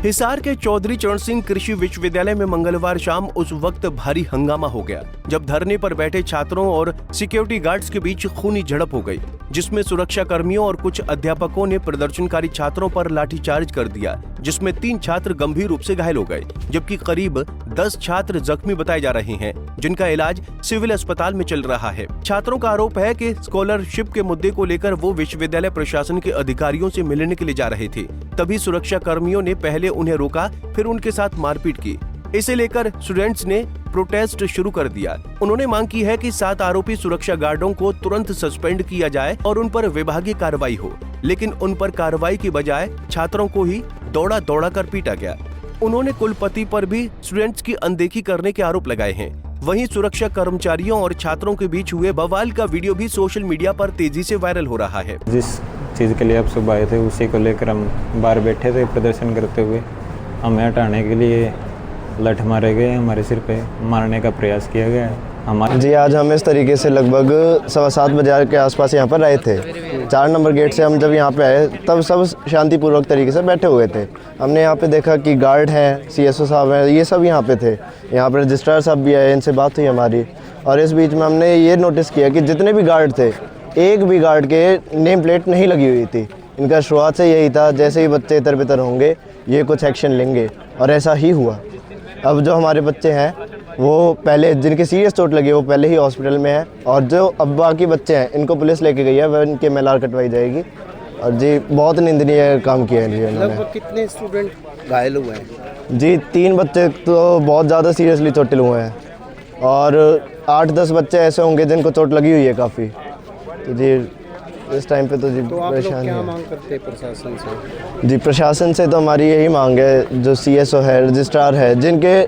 हिसार के चौधरी चरण सिंह कृषि विश्वविद्यालय में मंगलवार शाम उस वक्त भारी हंगामा हो गया जब धरने पर बैठे छात्रों और सिक्योरिटी गार्ड्स के बीच खूनी झड़प हो गई, जिसमें सुरक्षा कर्मियों और कुछ अध्यापकों ने प्रदर्शनकारी छात्रों पर लाठीचार्ज कर दिया, जिसमें 3 छात्र गंभीर रूप से घायल हो गए, जबकि करीब 10 छात्र जख्मी बताए जा रहे हैं, जिनका इलाज सिविल अस्पताल में चल रहा है। छात्रों का आरोप है कि स्कॉलरशिप के मुद्दे को लेकर वो विश्वविद्यालय प्रशासन के अधिकारियों से मिलने के लिए जा रहे थे, तभी सुरक्षा कर्मियों ने पहले उन्हें रोका, फिर उनके साथ मारपीट की। इसे लेकर स्टूडेंट्स ने प्रोटेस्ट शुरू कर दिया। उन्होंने मांग की है कि 7 आरोपी सुरक्षा गार्डों को तुरंत सस्पेंड किया जाए और उन पर विभागीय कार्रवाई हो, लेकिन उन पर कार्रवाई की बजाय छात्रों को ही दौड़ा दौड़ा कर पीटा गया। उन्होंने कुलपति पर भी स्टूडेंट्स की अनदेखी करने के आरोप लगाए हैं। वहीं सुरक्षा कर्मचारियों और छात्रों के बीच हुए बवाल का वीडियो भी सोशल मीडिया पर तेजी से वायरल हो रहा है। जिस चीज़ के लिए आप सुबह आए थे उसी को लेकर हम बाहर बैठे थे प्रदर्शन करते हुए। हमें हटाने के लिए लठ मारे गए, हमारे सिर पे मारने का प्रयास किया गया है। जी, आज हम इस तरीके से लगभग 7:15 बजे के आसपास यहाँ पर रहे थे। 4 नंबर गेट से हम जब यहाँ पे आए तब सब शांतिपूर्वक तरीके से बैठे हुए थे। हमने यहाँ पे देखा कि गार्ड हैं, CSO साहब हैं, ये सब यहाँ पे थे। यहाँ पर रजिस्ट्रार साहब भी आए, इनसे बात हुई हमारी। और इस बीच में हमने ये नोटिस किया कि जितने भी गार्ड थे, एक भी गार्ड के नेम प्लेट नहीं लगी हुई थी। इनका शुरुआत से यही था, जैसे ही बच्चे इतर बितर होंगे ये कुछ एक्शन लेंगे, और ऐसा ही हुआ। अब जो हमारे बच्चे हैं वो पहले, जिनके सीरियस चोट लगी है वो पहले ही हॉस्पिटल में है, और जो अब बाकी बच्चे हैं इनको पुलिस लेके गई है, वह इनके MLR कटवाई जाएगी। और जी, बहुत निंदनीय काम किया है जी इन्होंने। लगभग कितने स्टूडेंट घायल हुए हैं? जी, 3 बच्चे तो बहुत ज़्यादा सीरियसली चोटिल हुए हैं, और 8-10 बच्चे ऐसे होंगे जिनको चोट लगी हुई है काफ़ी। तो जी इस टाइम पे तो जी परेशान है। मांग करते हैं प्रशासन से? जी, प्रशासन से तो हमारी यही मांग है, जो CSO है, रजिस्ट्रार है, जिनके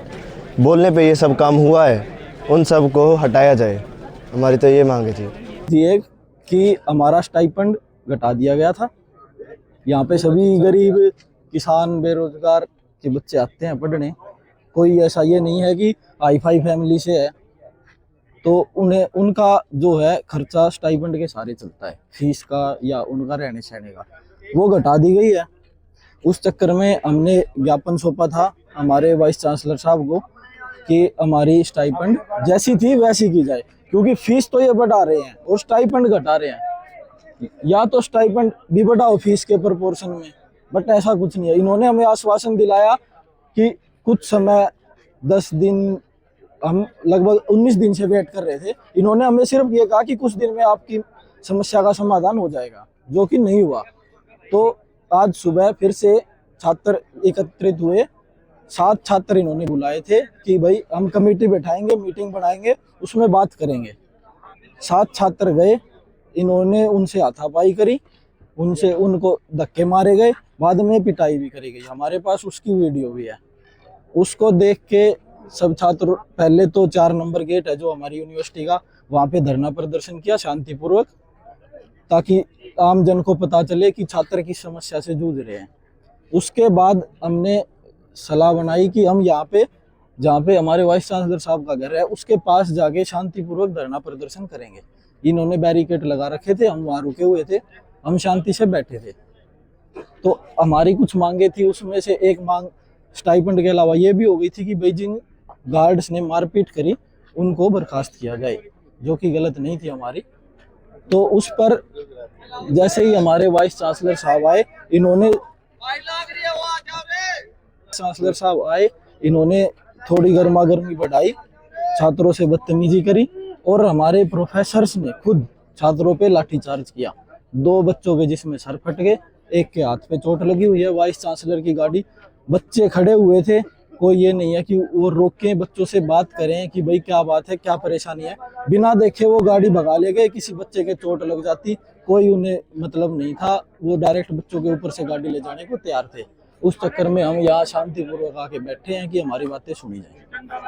बोलने पे ये सब काम हुआ है, उन सब को हटाया जाए। हमारी तो ये मांग है जी। एक कि हमारा स्टाइपेंड घटा दिया गया था। यहाँ पे सभी गरीब किसान बेरोजगार के बच्चे आते हैं पढ़ने। कोई ऐसा ये नहीं है कि हाई-फाई फैमिली से है, तो उन्हें उनका जो है खर्चा स्टाइपेंड के सारे चलता है, फीस का या उनका रहने सहने का, वो घटा दी गई है। उस चक्कर में हमने ज्ञापन सौंपा था हमारे वाइस चांसलर साहब को कि हमारी स्टाइपेंड जैसी थी वैसी की जाए, क्योंकि फीस तो ये बढ़ा रहे हैं और स्टाइपेंड घटा रहे हैं। या तो स्टाइपेंड भी बढ़ाओ फीस के प्रोपोर्शन में, बट ऐसा कुछ नहीं है। इन्होंने हमें आश्वासन दिलाया कि कुछ समय 10 दिन, हम लगभग 19 दिन से वेट कर रहे थे। इन्होंने हमें सिर्फ ये कहा कि कुछ दिन में आपकी समस्या का समाधान हो जाएगा, जो कि नहीं हुआ। तो आज सुबह फिर से छात्र एकत्रित हुए। 7 छात्र इन्होंने बुलाए थे कि भाई हम कमेटी बैठाएंगे, मीटिंग बनाएंगे, उसमें बात करेंगे। 7 छात्र गए, इन्होंने उनसे हाथापाई करी, उनको धक्के मारे गए, बाद में पिटाई भी करी गई। हमारे पास उसकी वीडियो भी है। उसको देख के सब छात्र, पहले तो 4 नंबर गेट है जो हमारी यूनिवर्सिटी का, वहाँ पे धरना प्रदर्शन किया शांतिपूर्वक, ताकि आम जन को पता चले कि छात्र किस समस्या से जूझ रहे हैं। उसके बाद हमने सलाह बनाई कि हम यहाँ पे, जहाँ पे हमारे वाइस चांसलर साहब का घर है, उसके पास जाके शांतिपूर्वक धरना प्रदर्शन करेंगे। इन्होंने बैरिकेड लगा रखे थे, हम वहाँ रुके हुए थे, हम शांति से बैठे थे। तो हमारी कुछ मांगे थी, उसमें से एक मांग स्टाइपेंड के अलावा ये भी हो गई थी कि भाई जिन गार्ड्स ने मारपीट करी उनको बर्खास्त किया जाए, जो कि गलत नहीं थी हमारी। तो उस पर जैसे ही हमारे वाइस चांसलर साहब आए, इन्होंने थोड़ी गर्मा गर्मी बढ़ाई, छात्रों से बदतमीजी करी, और हमारे प्रोफेसर्स ने खुद छात्रों पे लाठीचार्ज किया। 2 बच्चों के जिसमें सर फट गए, एक के हाथ पे चोट लगी हुई है। वाइस चांसलर की गाड़ी, बच्चे खड़े हुए थे, कोई ये नहीं है कि वो रोकें, बच्चों से बात करें कि भाई क्या बात है, क्या परेशानी है। बिना देखे वो गाड़ी भगा ले गए। किसी बच्चे के चोट लग जाती, कोई उन्हें मतलब नहीं था, वो डायरेक्ट बच्चों के ऊपर से गाड़ी ले जाने को तैयार थे। उस चक्कर में हम यहाँ शांतिपूर्वक आके बैठे हैं कि हमारी बातें सुनी जाए।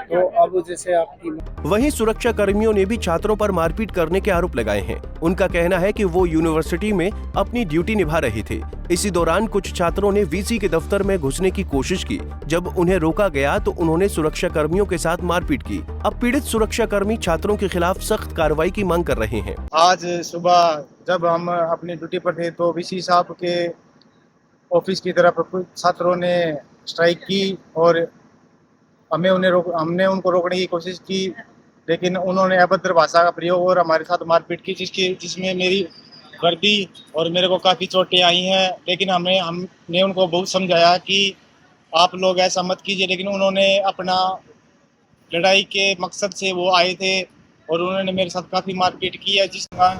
तो अब जैसे आपकी, वहीं सुरक्षा कर्मियों ने भी छात्रों पर मारपीट करने के आरोप लगाए हैं। उनका कहना है कि वो यूनिवर्सिटी में अपनी ड्यूटी निभा रहे थे। इसी दौरान कुछ छात्रों ने VC के दफ्तर में घुसने की कोशिश की। जब उन्हें रोका गया तो उन्होंने सुरक्षा कर्मियों के साथ मारपीट की। अब पीड़ित सुरक्षा कर्मी छात्रों के खिलाफ सख्त कार्रवाई की मांग कर रहे हैं। आज सुबह जब हम अपनी ड्यूटी पर थे तो VC साहब के ऑफिस की तरफ कुछ छात्रों ने स्ट्राइक की और हमने उनको रोकने की कोशिश की, लेकिन उन्होंने अभद्र भाषा का प्रयोग और हमारे साथ मारपीट की, जिसमें मेरी वर्दी और मेरे को काफ़ी चोटें आई हैं। लेकिन हमने उनको बहुत समझाया कि आप लोग ऐसा मत कीजिए, लेकिन उन्होंने अपना लड़ाई के मकसद से वो आए थे और उन्होंने मेरे साथ काफ़ी मारपीट की है, जिसका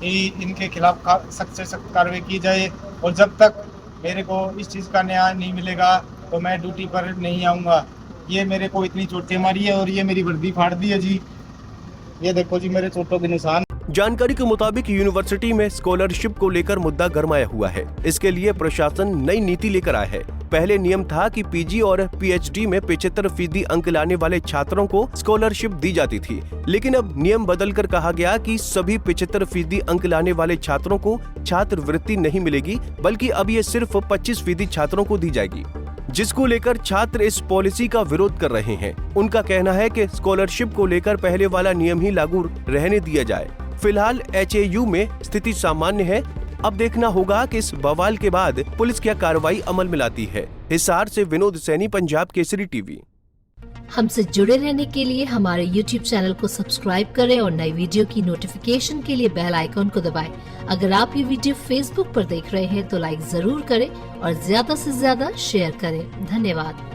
इनके खिलाफ सख्त से सख्त कार्रवाई की जाए। और जब तक मेरे को इस चीज़ का न्याय नहीं मिलेगा तो मैं ड्यूटी पर नहीं आऊँगा। ये मेरे को इतनी चोटें मारी है और ये मेरी वर्दी फाड़ दी है जी। ये देखो जी मेरे चोटों के निशान। जानकारी के मुताबिक यूनिवर्सिटी में स्कॉलरशिप को लेकर मुद्दा गरमाया हुआ है। इसके लिए प्रशासन नई नीति लेकर आया है। पहले नियम था कि पीजी और पीएचडी में 75% अंक लाने वाले छात्रों को स्कॉलरशिप दी जाती थी, लेकिन अब नियम बदलकर कहा गया कि सभी 75% अंक लाने वाले छात्रों को छात्रवृत्ति नहीं मिलेगी, बल्कि अब ये सिर्फ 25% छात्रों को दी जाएगी, जिसको लेकर छात्र इस पॉलिसी का विरोध कर रहे हैं। उनका कहना है कि स्कॉलरशिप को लेकर पहले वाला नियम ही लागू रहने दिया जाए। फिलहाल एचएयू में स्थिति सामान्य है। अब देखना होगा कि इस बवाल के बाद पुलिस क्या कार्रवाई अमल में लाती है। हिसार से विनोद सैनी, पंजाब केसरी टीवी। हमसे जुड़े रहने के लिए हमारे YouTube चैनल को सब्सक्राइब करें और नई वीडियो की नोटिफिकेशन के लिए बेल आइकॉन को दबाएं। अगर आप ये वीडियो Facebook पर देख रहे हैं तो लाइक जरूर करें और ज्यादा से ज्यादा शेयर करें। धन्यवाद।